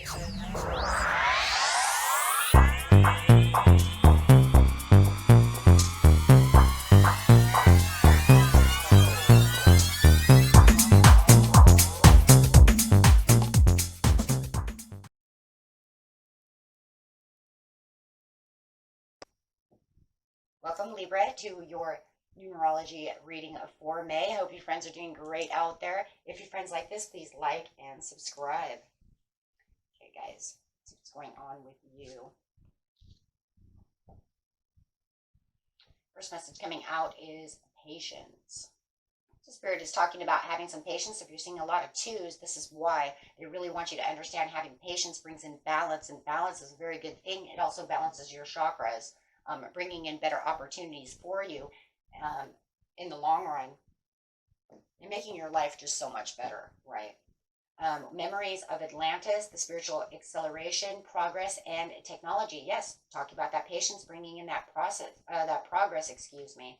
Welcome, Libra, to your numerology reading for May. I hope you friends are doing great out there. If your friends like this, please like and subscribe. Okay, guys, see what's going on with you. First message coming out is patience. So Spirit is talking about having some patience. If you're seeing a lot of twos, this is why. They really want you to understand having patience brings in balance, and balance is a very good thing. It also balances your chakras, bringing in better opportunities for you in the long run and making your life just so much better, right? Memories of Atlantis, the spiritual acceleration, progress, and technology. Yes, talking about that patience, bringing in that process, that progress, excuse me.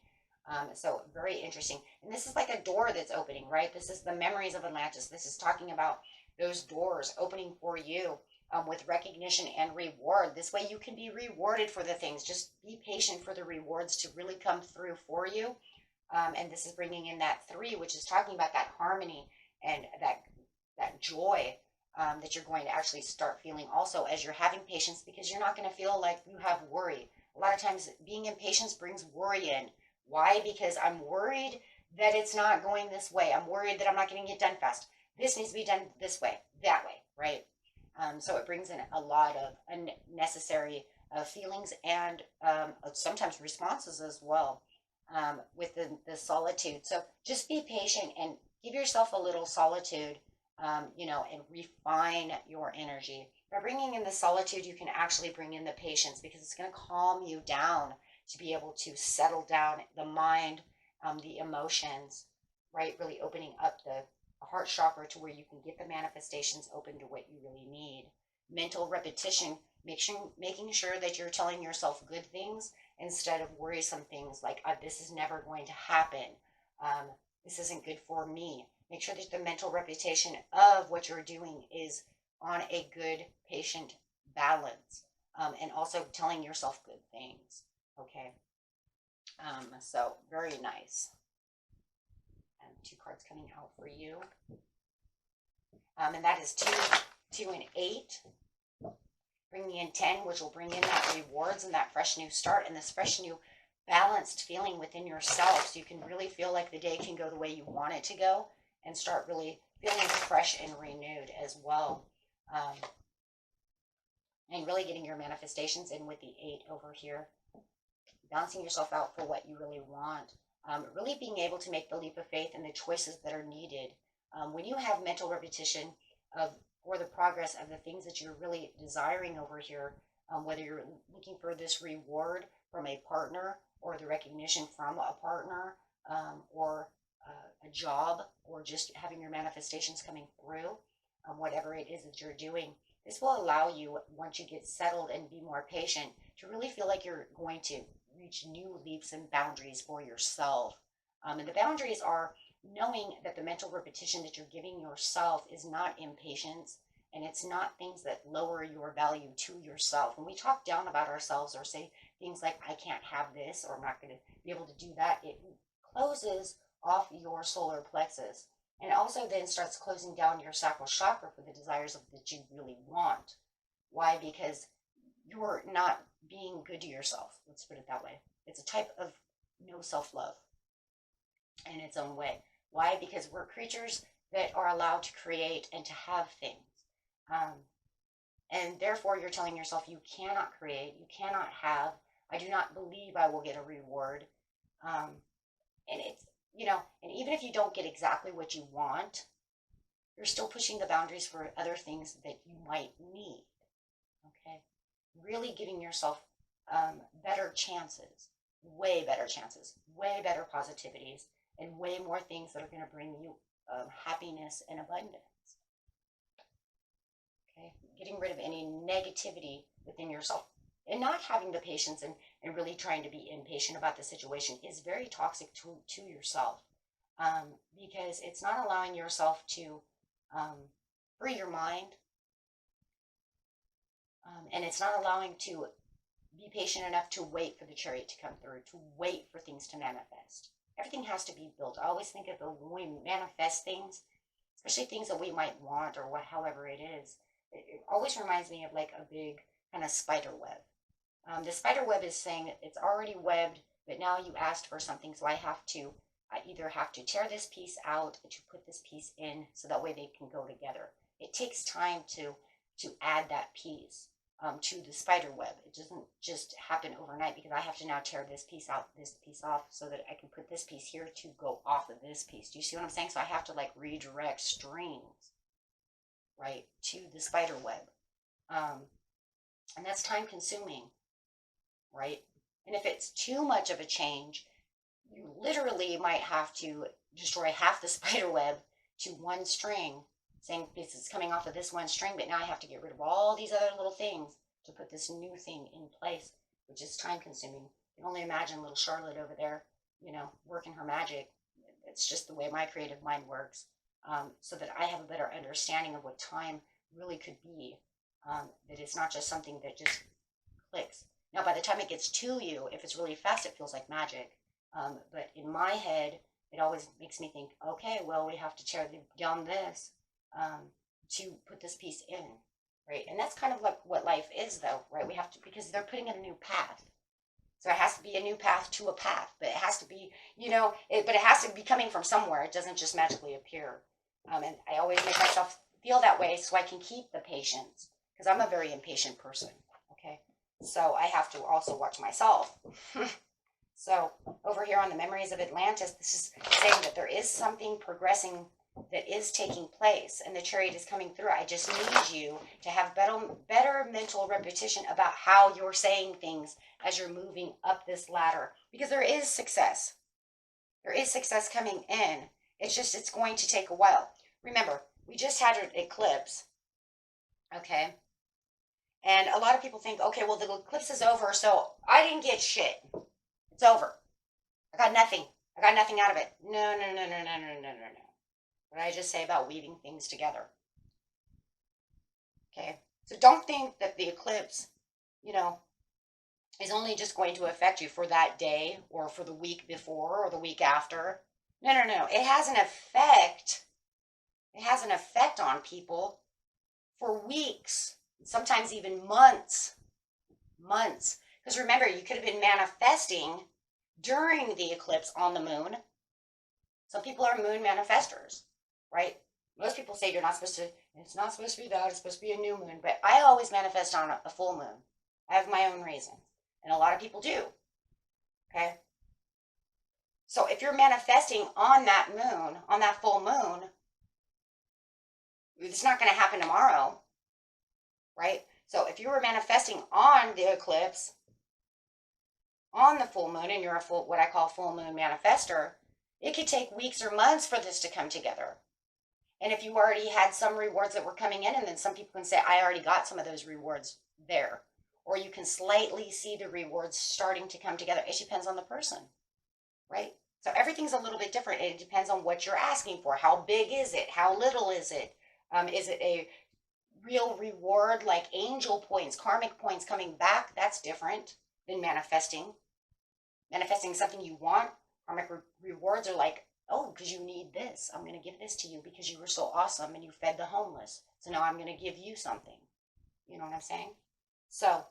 So very interesting. And this is like a door that's opening, right? This is the memories of Atlantis. This is talking about those doors opening for you with recognition and reward. This way you can be rewarded for the things. Just be patient for the rewards to really come through for you. And this is bringing in that 3, which is talking about that harmony and that joy that you're going to actually start feeling also as you're having patience, because you're not going to feel like you have worry. A lot of times being impatient brings worry in. Why? Because I'm worried that it's not going this way. I'm worried that I'm not getting it done fast. This needs to be done this way, that way, right? So it brings in a lot of unnecessary feelings and sometimes responses as well with the solitude. So just be patient and give yourself a little solitude, and refine your energy. By bringing in the solitude, you can actually bring in the patience, because it's going to calm you down to be able to settle down the mind, the emotions, right? Really opening up the heart chakra to where you can get the manifestations open to what you really need. Mental repetition, making sure that you're telling yourself good things instead of worrisome things like, this is never going to happen. This isn't good for me. Make sure that the mental repetition of what you're doing is on a good patient balance, and also telling yourself good things. Okay. So very nice. And 2 cards coming out for you. And that is 2 and 8. Bringing in 10, which will bring in that rewards and that fresh new start and this fresh new balanced feeling within yourself, so you can really feel like the day can go the way you want it to go and start really feeling fresh and renewed as well. And really getting your manifestations in with the 8 over here. Balancing yourself out for what you really want. Really being able to make the leap of faith and the choices that are needed. When you have mental repetition for the progress of the things that you're really desiring over here, whether you're looking for this reward from a partner or the recognition from a partner, or a job, or just having your manifestations coming through, whatever it is that you're doing, this will allow you, once you get settled and be more patient, to really feel like you're going to reach new leaps and boundaries for yourself. And the boundaries are knowing that the mental repetition that you're giving yourself is not impatience, and it's not things that lower your value to yourself. When we talk down about ourselves or say things like, I can't have this, or I'm not going to be able to do that, it closes off your solar plexus. And it also then starts closing down your sacral chakra for the desires that you really want. Why? Because you're not being good to yourself. Let's put it that way. It's a type of no self-love in its own way. Why? Because we're creatures that are allowed to create and to have things. And therefore, you're telling yourself you cannot create, you cannot have. I do not believe I will get a reward. And it's, and even if you don't get exactly what you want, you're still pushing the boundaries for other things that you might need. Okay. Really giving yourself better chances, way better positivities, and way more things that are going to bring you happiness and abundance. Okay, getting rid of any negativity within yourself, and not having the patience and really trying to be impatient about the situation is very toxic to yourself, because it's not allowing yourself to free your mind And it's not allowing to be patient enough to wait for the chariot to come through, to wait for things to manifest. Everything has to be built. I always think of when we manifest things, especially things that we might want or however it is, it always reminds me of like a big kind of spider web. The spider web is saying it's already webbed, but now you asked for something, so I either have to tear this piece out or to put this piece in so that way they can go together. It takes time to add that piece to the spider web. It doesn't just happen overnight because I have to now tear this piece out, this piece off, so that I can put this piece here to go off of this piece. Do you see what I'm saying? So I have to like redirect strings, right, to the spider web. And that's time consuming, right? And if it's too much of a change, you literally might have to destroy half the spider web to one string, saying this is coming off of this one string, but now I have to get rid of all these other little things to put this new thing in place, which is time consuming. You can only imagine little Charlotte over there, working her magic. It's just the way my creative mind works, so that I have a better understanding of what time really could be, that it's not just something that just clicks. Now, by the time it gets to you, if it's really fast, it feels like magic. But in my head, it always makes me think, okay, well, we have to tear down this to put this piece in, right? And that's kind of like what life is, though, right? We have to, because they're putting in a new path. So it has to be a new path to a path, but it has to be, but it has to be coming from somewhere. It doesn't just magically appear. And I always make myself feel that way so I can keep the patience, because I'm a very impatient person, okay? So I have to also watch myself. So over here on the Memories of Atlantis, this is saying that there is something progressing that is taking place, and the chariot is coming through. I just need you to have better mental repetition about how you're saying things as you're moving up this ladder, because there is success. There is success coming in. It's going to take a while. Remember, we just had an eclipse, okay? And a lot of people think, okay, well, the eclipse is over, so I didn't get shit. It's over. I got nothing. I got nothing out of it. No. What did I just say about weaving things together? Okay. So don't think that the eclipse, is only just going to affect you for that day or for the week before or the week after. No. It has an effect. It has an effect on people for weeks, sometimes even months. Because remember, you could have been manifesting during the eclipse on the moon. Some people are moon manifestors, right? Most people say it's not supposed to be that, it's supposed to be a new moon. But I always manifest on a full moon. I have my own reasons. And a lot of people do, okay? So if you're manifesting on that moon, on that full moon, it's not going to happen tomorrow, right? So if you were manifesting on the eclipse, on the full moon, and you're what I call full moon manifester, it could take weeks or months for this to come together. And if you already had some rewards that were coming in, and then some people can say, I already got some of those rewards there. Or you can slightly see the rewards starting to come together. It depends on the person, right? So everything's a little bit different. It depends on what you're asking for. How big is it? How little is it? Is it a real reward like angel points, karmic points coming back? That's different than manifesting. Manifesting something you want. Karmic rewards are like, oh, because you need this. I'm going to give this to you because you were so awesome and you fed the homeless. So now I'm going to give you something. You know what I'm saying? So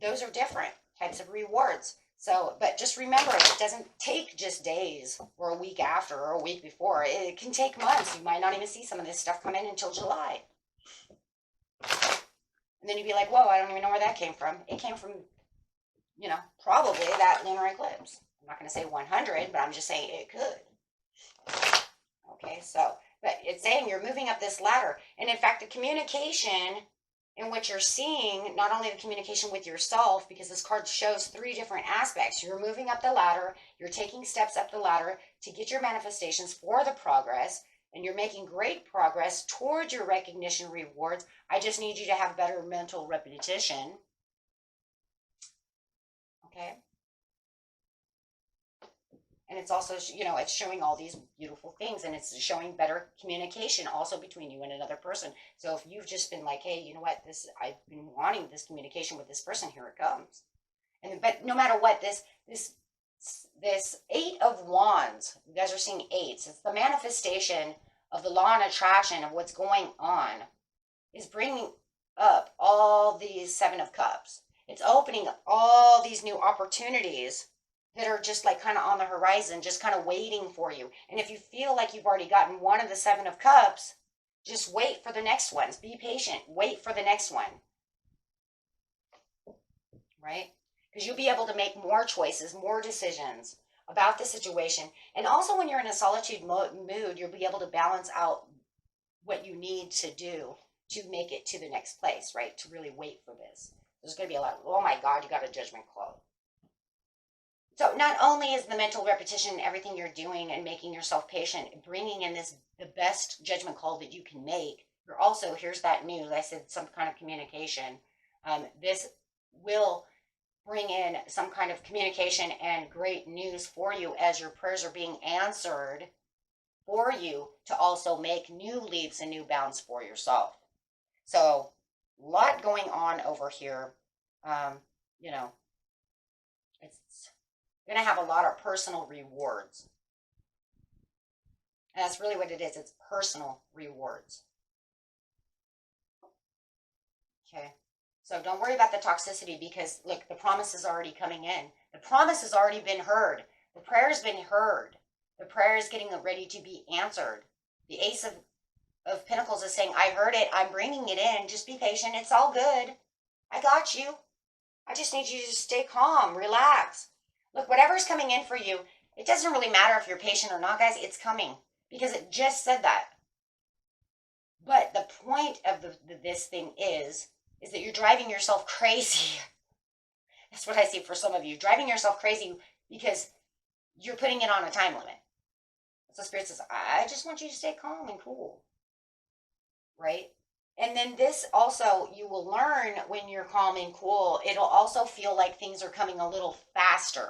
those are different types of rewards. So, but just remember, it doesn't take just days or a week after or a week before. It can take months. You might not even see some of this stuff come in until July. And then you'd be like, whoa, I don't even know where that came from. It came from, probably that lunar eclipse. I'm not going to say 100, but I'm just saying it could. Okay, so, but it's saying you're moving up this ladder. And in fact, the communication in what you're seeing, not only the communication with yourself, because this card shows 3 different aspects. You're moving up the ladder. You're taking steps up the ladder to get your manifestations for the progress. And you're making great progress towards your recognition rewards. I just need you to have better mental repetition. Okay? And it's also, it's showing all these beautiful things, and it's showing better communication also between you and another person. So if you've just been like, hey, you know what, I've been wanting this communication with this person, here it comes. But no matter what, this Eight of Wands, you guys are seeing eights. It's the manifestation of the law and attraction of what's going on, is bringing up all these Seven of Cups. It's opening up all these new opportunities that are just like kind of on the horizon, just kind of waiting for you. And if you feel like you've already gotten one of the Seven of Cups, just wait for the next ones. Be patient. Wait for the next one. Right? Because you'll be able to make more choices, more decisions about the situation. And also when you're in a solitude mood, you'll be able to balance out what you need to do to make it to the next place, right? To really wait for this. There's going to be a lot of, oh my God, you got a Judgment card. So not only is the mental repetition everything you're doing and making yourself patient, bringing in the best judgment call that you can make, you're also, here's that news, I said some kind of communication. This will bring in some kind of communication and great news for you as your prayers are being answered for you to also make new leaps and new bounds for yourself. So a lot going on over here. It's going to have a lot of personal rewards. And that's really what it is. It's personal rewards. Okay. So don't worry about the toxicity because, look, the promise is already coming in. The promise has already been heard. The prayer has been heard. The prayer is getting ready to be answered. The Ace of Pentacles is saying, I heard it. I'm bringing it in. Just be patient. It's all good. I got you. I just need you to stay calm, relax. Look, whatever's coming in for you, it doesn't really matter if you're patient or not, guys. It's coming because it just said that. But the point of this thing is that you're driving yourself crazy. That's what I see for some of you. Driving yourself crazy because you're putting it on a time limit. So Spirit says, I just want you to stay calm and cool. Right? And then this also, you will learn when you're calm and cool, it'll also feel like things are coming a little faster.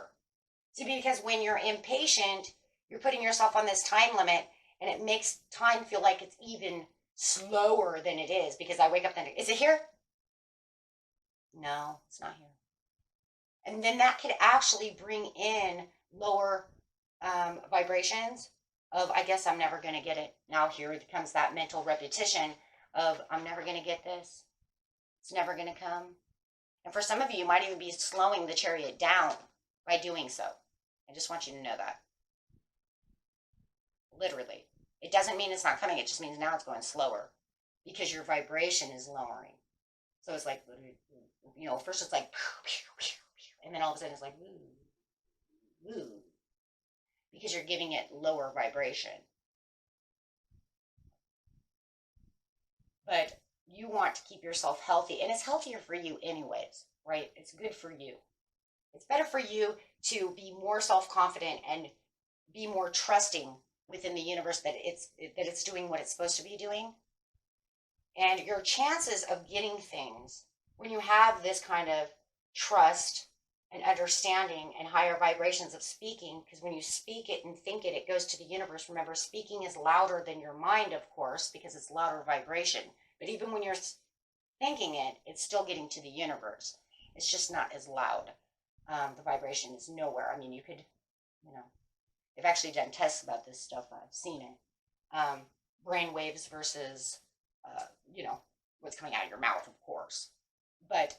See, because when you're impatient, you're putting yourself on this time limit, and it makes time feel like it's even slower than it is. Because I wake up and is it here? No, it's not here. And then that could actually bring in lower vibrations of, I guess I'm never going to get it. Now here comes that mental repetition of, I'm never going to get this. It's never going to come. And for some of you, you might even be slowing the chariot down by doing so. I just want you to know that. Literally. It doesn't mean it's not coming. It just means now it's going slower because your vibration is lowering. So it's like, first it's like, and then all of a sudden it's like, woo, because you're giving it lower vibration. But you want to keep yourself healthy, and it's healthier for you anyways, right? It's good for you. It's better for you to be more self-confident and be more trusting within the universe that it's doing what it's supposed to be doing. And your chances of getting things, when you have this kind of trust and understanding and higher vibrations of speaking, because when you speak it and think it, it goes to the universe. Remember, speaking is louder than your mind, of course, because it's louder vibration. But even when you're thinking it, it's still getting to the universe. It's just not as loud. The vibration is nowhere. I mean, you could, they've actually done tests about this stuff. I've seen it. Brain waves versus, what's coming out of your mouth, of course. But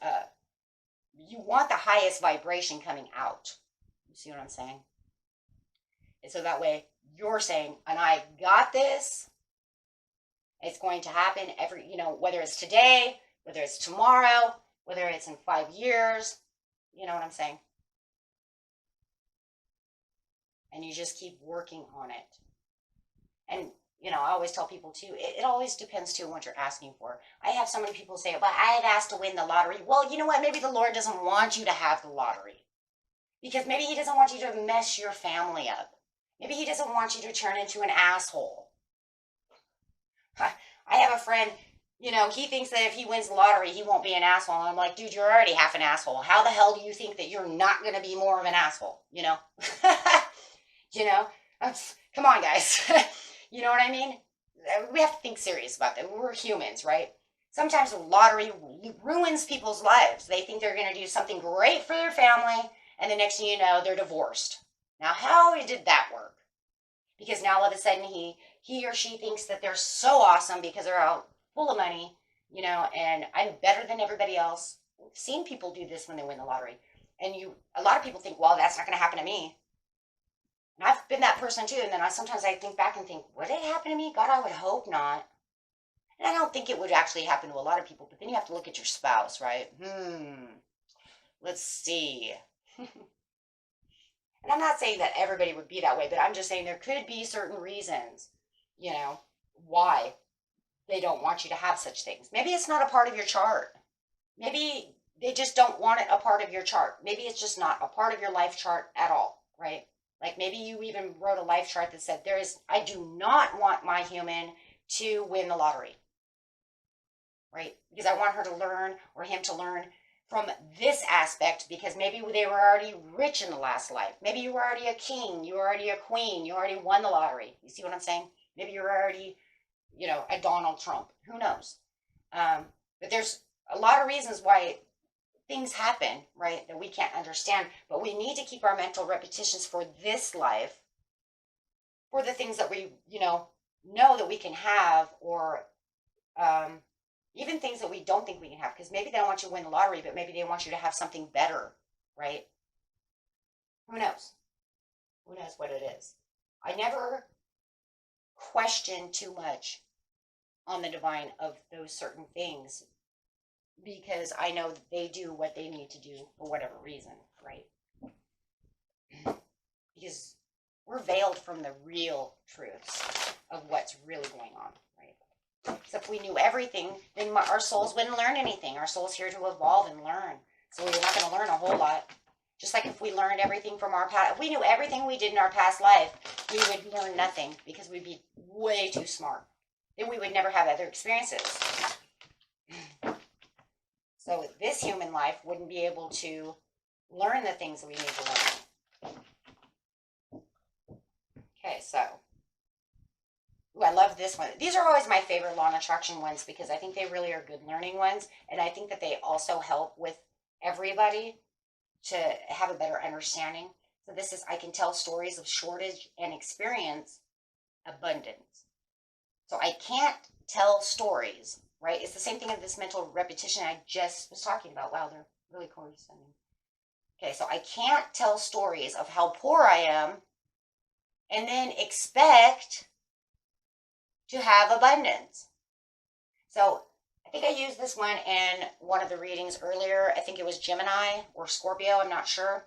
you want the highest vibration coming out. You see what I'm saying? And so that way you're saying, and I got this. It's going to happen whether it's today, whether it's tomorrow, whether it's in 5 years. You know what I'm saying? And you just keep working on it. And, I always tell people too, it always depends too on what you're asking for. I have so many people say, but I've asked to win the lottery. Well, you know what? Maybe the Lord doesn't want you to have the lottery. Because maybe he doesn't want you to mess your family up. Maybe he doesn't want you to turn into an asshole. I have a friend, he thinks that if he wins the lottery, he won't be an asshole. And I'm like, dude, you're already half an asshole. How the hell do you think that you're not going to be more of an asshole? You know, come on, guys. You know what I mean? We have to think serious about that. We're humans, right? Sometimes the lottery ruins people's lives. They think they're going to do something great for their family, and the next thing you know, they're divorced. Now, how did that work? Because now all of a sudden he or she thinks that they're so awesome because they're out full of money, you know, and I'm better than everybody else. I've seen people do this when they win the lottery. And a lot of people think, well, that's not going to happen to me. And I've been that person too. And then sometimes I think back and think, would it happen to me? God, I would hope not. And I don't think it would actually happen to a lot of people. But then you have to look at your spouse, right? Let's see. And I'm not saying that everybody would be that way, but I'm just saying there could be certain reasons, you know, why they don't want you to have such things. Maybe it's not a part of your chart. Maybe they just don't want it a part of your chart. Maybe it's just not a part of your life chart at all, right? Like maybe you even wrote a life chart that said, I do not want my human to win the lottery, right? Because I want her to learn or him to learn from this aspect, because maybe they were already rich in the last life. Maybe you were already a king, you were already a queen, you already won the lottery. You see what I'm saying? Maybe you're already, you know, a Donald Trump. Who knows? But there's a lot of reasons why things happen, right, that we can't understand. But we need to keep our mental repetitions for this life, for the things that we, you know that we can have, or even things that we don't think we can have, because maybe they don't want you to win the lottery, but maybe they want you to have something better, right? Who knows? Who knows what it is? I never question too much on the divine of those certain things, because I know that they do what they need to do for whatever reason, right? Because we're veiled from the real truths of what's really going on, right? So if we knew everything, then our souls wouldn't learn anything. Our soul's here to evolve and learn. So we're not going to learn a whole lot. Just like if we learned everything from our past, if we knew everything we did in our past life, we would learn nothing, because we'd be way too smart. Then we would never have other experiences. So this human life wouldn't be able to learn the things that we need to learn. Okay, so. Ooh, I love this one. These are always my favorite law and attraction ones, because I think they really are good learning ones. And I think that they also help with everybody to have a better understanding. So this is, I can tell stories of shortage and experience abundance. So I can't tell stories, right? It's the same thing as this mental repetition I just was talking about. Wow, they're really corresponding. Okay, so I can't tell stories of how poor I am and then expect to have abundance. So I think I used this one in one of the readings earlier. I think it was Gemini or Scorpio, I'm not sure.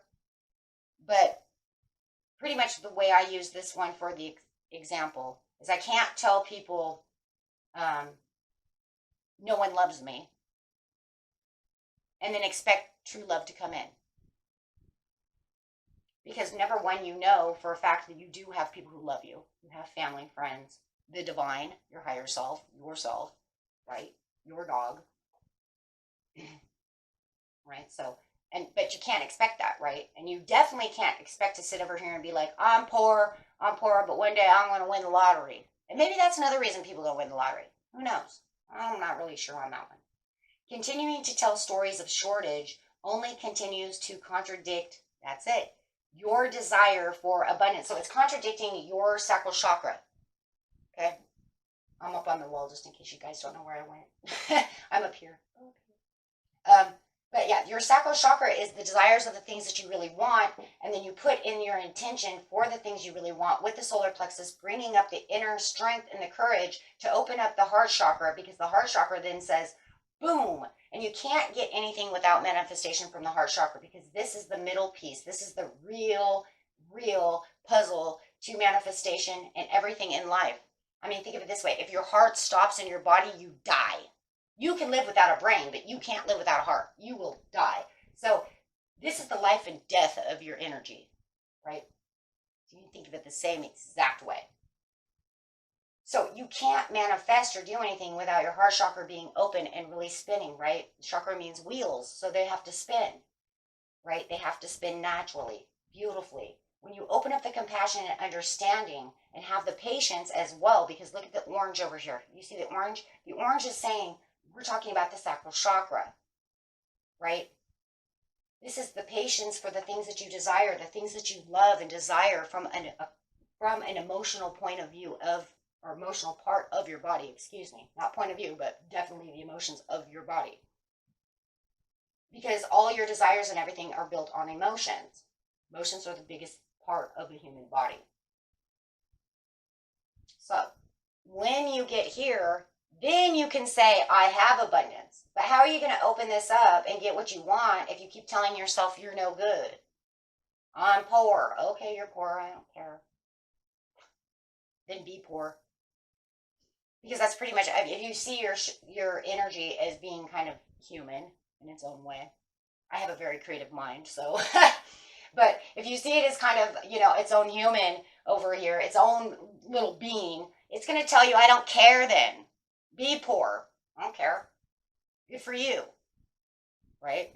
But pretty much the way I use this one for the example is I can't tell people no one loves me and then expect true love to come in. Because number one, you know for a fact that you do have people who love you. You have family, friends, the divine, your higher self, yourself, right? Your dog. Right? So, but you can't expect that, right? And you definitely can't expect to sit over here and be like, I'm poor, but one day I'm going to win the lottery. And maybe that's another reason people don't win the lottery. Who knows? I'm not really sure on that one. Continuing to tell stories of shortage only continues to contradict, that's it, your desire for abundance. So it's contradicting your sacral chakra. Okay? I'm up on the wall just in case you guys don't know where I went. I'm up here. But yeah, your sacral chakra is the desires of the things that you really want, and then you put in your intention for the things you really want with the solar plexus, bringing up the inner strength and the courage to open up the heart chakra, because the heart chakra then says, boom, and you can't get anything without manifestation from the heart chakra, because this is the middle piece. This is the real puzzle to manifestation and everything in life. I mean, think of it this way. If your heart stops in your body, you die. You can live without a brain, but you can't live without a heart. You will die. So this is the life and death of your energy, right? So you think of it the same exact way. So you can't manifest or do anything without your heart chakra being open and really spinning, right? Chakra means wheels, so they have to spin, right? They have to spin naturally, beautifully. when you open up the compassion and understanding and have the patience as well, because look at the orange over here. You see the orange? The orange is saying, we're talking about the sacral chakra, right? This is the patience for the things that you desire, the things that you love and desire from an emotional point of view of, or emotional part of your body, excuse me. Not point of view, but definitely the emotions of your body. Because all your desires and everything are built on emotions. Emotions are the biggest part of the human body. So, when you get here, then you can say, I have abundance. But how are you going to open this up and get what you want if you keep telling yourself you're no good? I'm poor. Okay, you're poor. I don't care. Then be poor. Because that's pretty much, if you see your energy as being kind of human in its own way. I have a very creative mind, so. But if you see it as kind of, its own human over here, its own little being, it's going to tell you, I don't care then. Be poor. I don't care. Good for you. Right?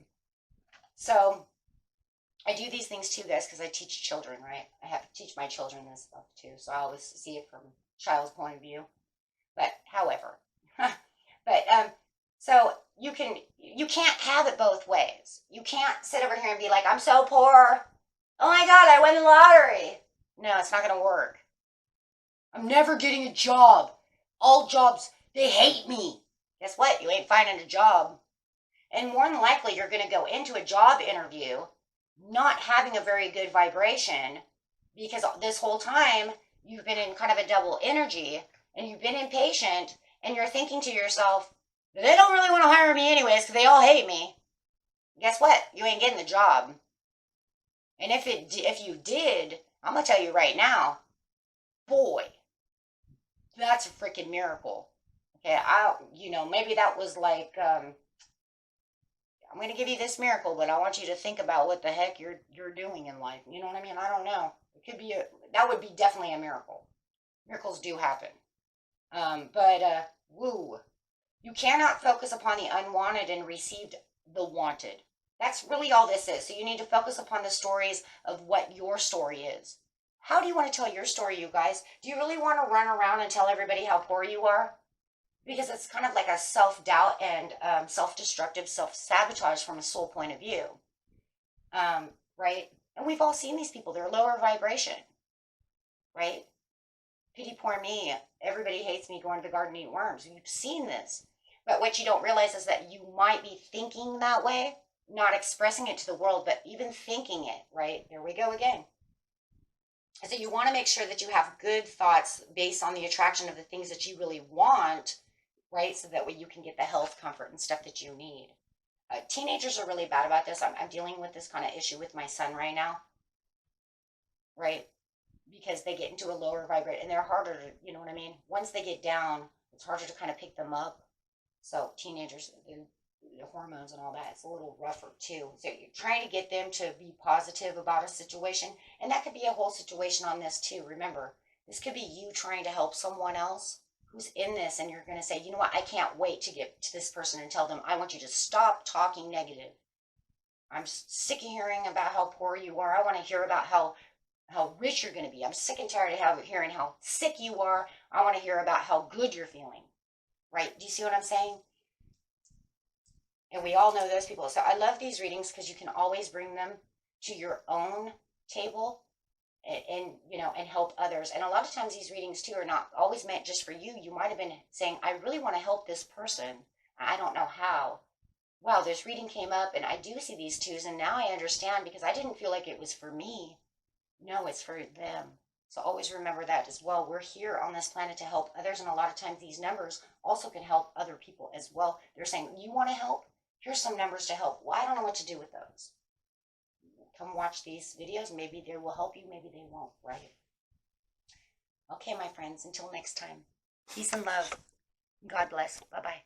So, I do these things too, guys, because I teach children, right? I have to teach my children this stuff too, so I always see it from a child's point of view. But, however. So, you can't have it both ways. You can't sit over here and be like, I'm so poor. Oh my God, I won the lottery. No, it's not going to work. I'm never getting a job. All jobs, they hate me. Guess what? You ain't finding a job. And more than likely, you're going to go into a job interview not having a very good vibration because this whole time you've been in kind of a double energy and you've been impatient and you're thinking to yourself, they don't really want to hire me anyways because they all hate me. Guess what? You ain't getting the job. And if you did, I'm going to tell you right now, boy, that's a freaking miracle. Okay, maybe that was like, I'm going to give you this miracle, but I want you to think about what the heck you're doing in life. You know what I mean? I don't know. It could be that would be definitely a miracle. Miracles do happen. Woo. You cannot focus upon the unwanted and receive the wanted. That's really all this is. So you need to focus upon the stories of what your story is. How do you want to tell your story, you guys? Do you really want to run around and tell everybody how poor you are? Because it's kind of like a self-doubt and self-destructive, self-sabotage from a soul point of view. Right? And we've all seen these people. They're lower vibration. Right? Pity poor me. Everybody hates me going to the garden to eat worms. You've seen this. But what you don't realize is that you might be thinking that way, not expressing it to the world, but even thinking it, right? There we go again. So you want to make sure that you have good thoughts based on the attraction of the things that you really want, right? So that way you can get the health, comfort, and stuff that you need. Teenagers are really bad about this. I'm dealing with this kind of issue with my son right now, right? Because they get into a lower vibrate and they're harder to, you know what I mean? Once they get down, it's harder to kind of pick them up. So teenagers, the hormones and all that, it's a little rougher too. So you're trying to get them to be positive about a situation. And that could be a whole situation on this too. Remember, this could be you trying to help someone else who's in this, and you're going to say, you know what, I can't wait to get to this person and tell them, I want you to stop talking negative. I'm sick of hearing about how poor you are. I want to hear about how rich you're going to be. I'm sick and tired of hearing how sick you are. I want to hear about how good you're feeling. Right? Do you see what I'm saying? And we all know those people. So I love these readings because you can always bring them to your own table and help others. And a lot of times these readings too are not always meant just for you. You might have been saying, I really want to help this person. I don't know how. Wow, this reading came up and I do see these twos and now I understand because I didn't feel like it was for me. No, it's for them. So always remember that as well. We're here on this planet to help others. And a lot of times these numbers also can help other people as well. They're saying, you want to help? Here's some numbers to help. Well, I don't know what to do with those. Come watch these videos. Maybe they will help you. Maybe they won't, right? Okay, my friends, until next time. Peace and love. God bless. Bye-bye.